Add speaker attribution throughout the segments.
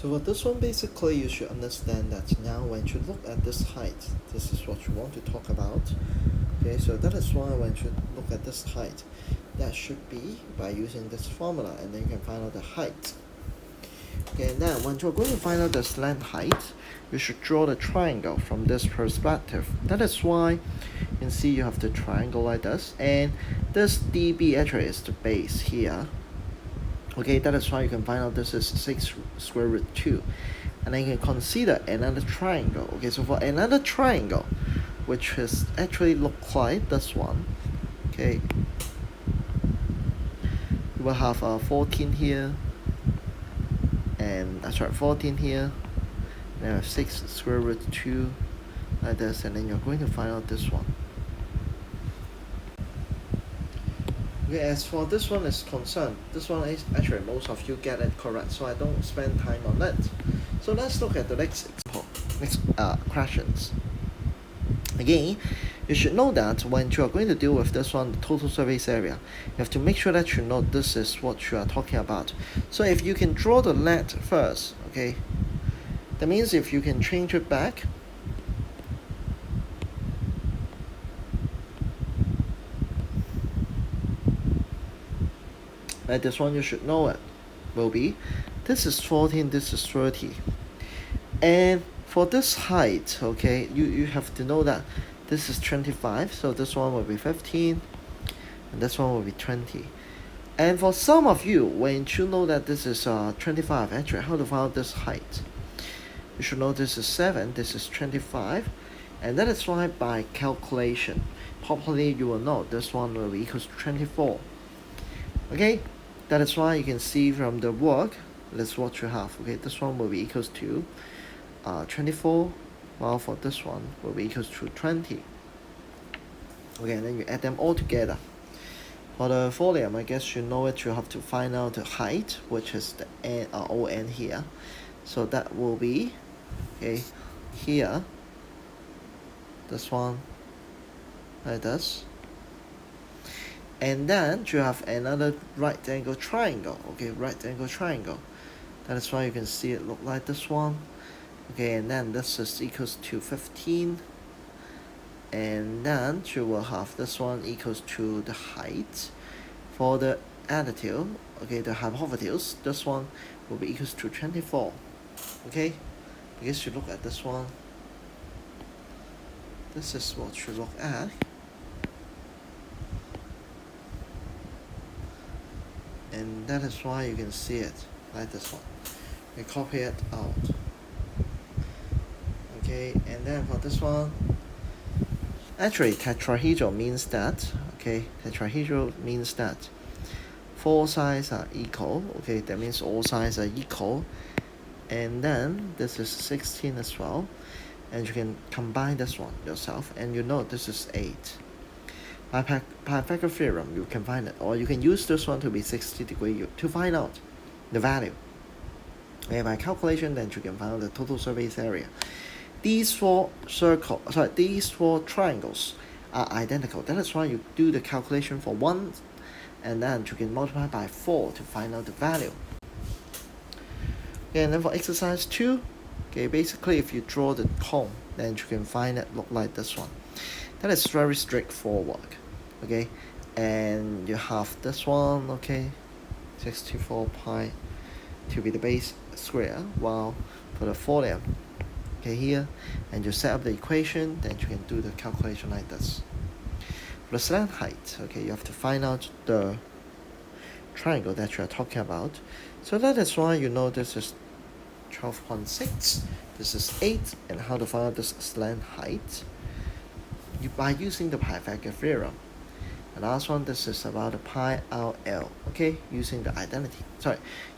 Speaker 1: So for this one, basically you should understand that now when you look at this height, this is what you want to talk about. Okay, so that is why when you look at this height, that should be by using this formula, and then you can find out the height. Okay, and then when you're going to find out the slant height, you should draw the triangle from this perspective. That is why you can see you have the triangle like this, and this dB actually is the base here. Okay, that is why you can find out this is 6 square root 2. And then you can consider another triangle. Okay, so for another triangle, which is actually look like this one, okay, you will have 14 here, and 14 here, and then 6 square root 2 like this, and then you're going to find out this one. Okay, as for this one is concerned, this one is actually most of you get it correct, so I don't spend time on it. So let's look at the next questions. Again, you should know that when you are going to deal with this one, the total surface area, you have to make sure that you know this is what you are talking about. So if you can draw the net first, okay, that means if you can change it back, like this one, you should know it will be, this is 14, this is 30. And for this height, okay, you have to know that this is 25, so this one will be 15, and this one will be 20. And for some of you, when you know that this is 25, actually, how to find out this height? You should know this is 7, this is 25, and that is why by calculation, probably you will know this one will be equals to 24. Okay, that is why you can see from the work, that's what you have. Okay, this one will be equals to 24, while for this one will be equals to 20. Okay, and then you add them all together. For the volume, I guess you know it, you have to find out the height, which is the n, ON here. So that will be, okay, here, this one, like this. And then you have another right angle triangle, okay, right angle triangle. That is why you can see it look like this one. Okay, and then this is equals to 15. And then you will have this one equals to the height. For the additive, okay, the hypotenuse, this one will be equals to 24. Okay, I guess you look at this one. This is what you look at. And that is why you can see it like this one. We copy it out. Okay, and then for this one, actually tetrahedral means that, okay, tetrahedral means that 4 sides are equal. Okay, that means all sides are equal. And then this is 16 as well, and you can combine this one yourself, and you know this is 8. By Pythagoras theorem, you can find it, or you can use this one to be 60 degrees to find out the value. And by calculation, then you can find out the total surface area. These four triangles are identical. That is why you do the calculation for one, and then you can multiply by 4 to find out the value. Okay, and then for exercise 2, okay, basically if you draw the cone, then you can find it look like this one. That is very straightforward. Okay, and you have this one, okay, 64 pi to be the base square, while for the volume, okay, here, and you set up the equation, then you can do the calculation like this. For the slant height, okay, you have to find out the triangle that you are talking about. So that is why you know this is 12.6, this is 8, and how to find out this slant height by using the Pythagoras theorem. And last one, this is about the pi RL, okay, using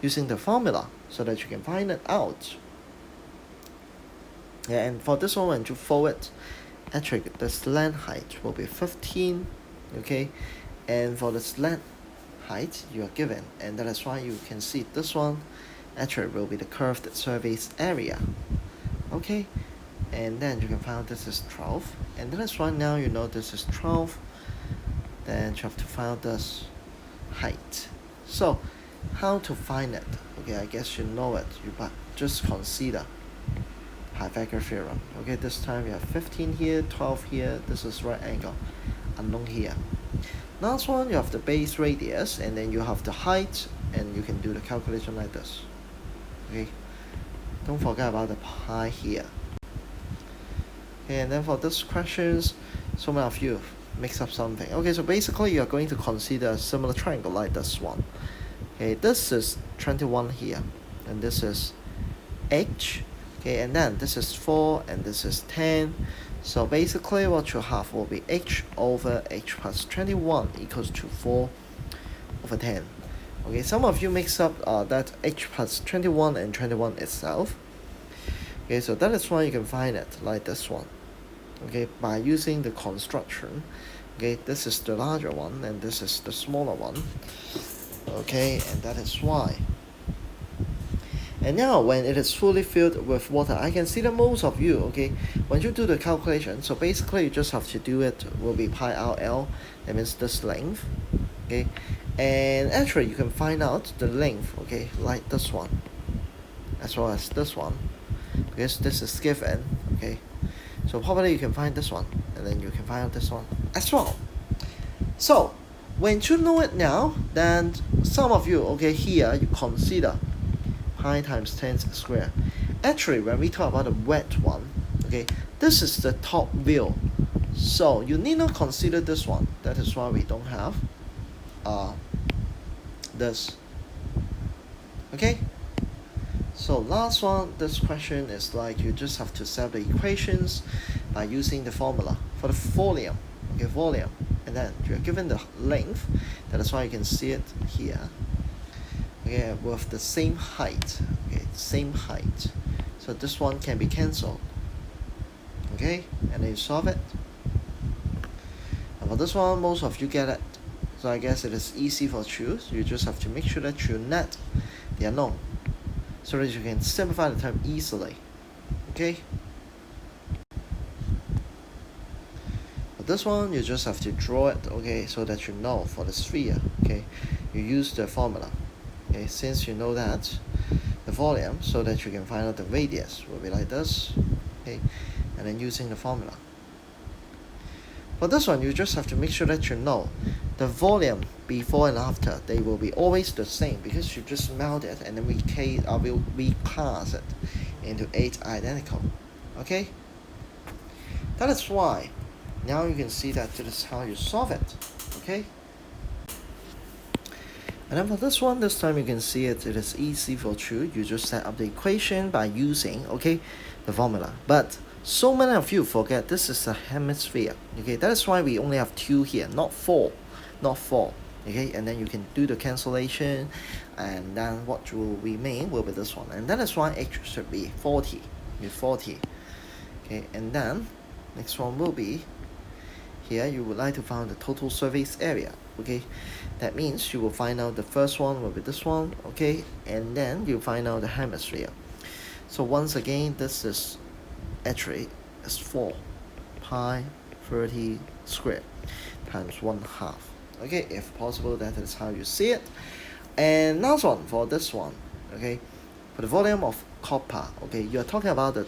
Speaker 1: using the formula so that you can find it out. Yeah, and for this one, when you fold it, actually the slant height will be 15, okay, and for the slant height you are given, and that is why you can see this one actually will be the curved surface area, okay, and then you can find this is 12, and that is why now you know this is 12. Then you have to find this height. So how to find it? Okay, I guess you know it, but just consider Pythagoras theorem. Okay, this time you have 15 here, 12 here, this is right angle, unknown here. Last one, you have the base radius, and then you have the height, and you can do the calculation like this. Okay, don't forget about the pi here. Okay, and then for this questions, so many of you mix up something. Okay, so basically you are going to consider a similar triangle like this one. Okay, this is 21 here, and this is h. Okay, and then this is 4, and this is 10. So basically what you have will be h over h plus 21 equals to 4 over 10. Okay, some of you mix up that h plus 21 and 21 itself. Okay, so that is why you can find it like this one. Okay, by using the construction. Okay, this is the larger one and this is the smaller one. Okay, and that is why. And now when it is fully filled with water, I can see that most of you, okay, when you do the calculation, so basically you just have to do it will be pi RL, that means this length. Okay, and actually you can find out the length, okay, like this one as well as this one, because this is given. Okay, so probably you can find this one, and then you can find out this one as well. So when you know it now, then some of you, okay, here you consider pi times 10 squared. Actually, when we talk about the wet one, okay, this is the top view, so you need not consider this one. That is why we don't have this. Okay, so last one, this question is like you just have to set the equations by using the formula for the volume. Okay, volume, and then you're given the length. That is why you can see it here. Okay, with the same height. Okay, same height. So this one can be cancelled. Okay, and then you solve it. And for this one, most of you get it. So I guess it is easy for choose. You just have to make sure that you net the unknown, so that you can simplify the term easily. Okay. For this one, you just have to draw it. Okay, so that you know for the sphere. Okay, you use the formula. Okay, since you know that the volume, so that you can find out the radius will be like this. Okay, and then using the formula. For this one, you just have to make sure that you know the volume before and after, they will be always the same, because you just melt it and then we class it into 8 identical. Okay, that is why now you can see that this is how you solve it. Okay. And then for this one, this time you can see it is easy for true. You just set up the equation by using, okay, the formula. But so many of you forget this is a hemisphere. Okay, that is why we only have 2 here, not 4. Not 4. Okay, and then you can do the cancellation, and then what will remain will be this one. And that is why h should be 40. With 40. Okay, and then next one will be here you would like to find the total surface area. Okay, that means you will find out the first one will be this one. Okay, and then you find out the hemisphere. So once again, this is actually is 4 pi 30 squared times 1/2. Okay, if possible, that is how you see it. And last one for this one. Okay, for the volume of copper. Okay, you are talking about the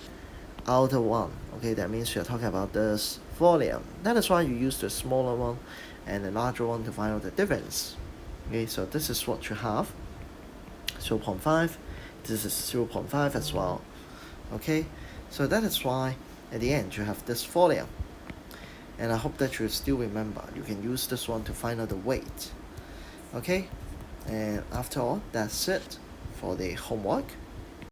Speaker 1: outer one. Okay, that means you're talking about this volume. That is why you use the smaller one and the larger one to find out the difference. Okay, so this is what you have. 0.5. This is 0.5 as well. Okay, so that is why at the end you have this volume. And I hope that you still remember. You can use this one to find out the weight. Okay, and after all, that's it for the homework.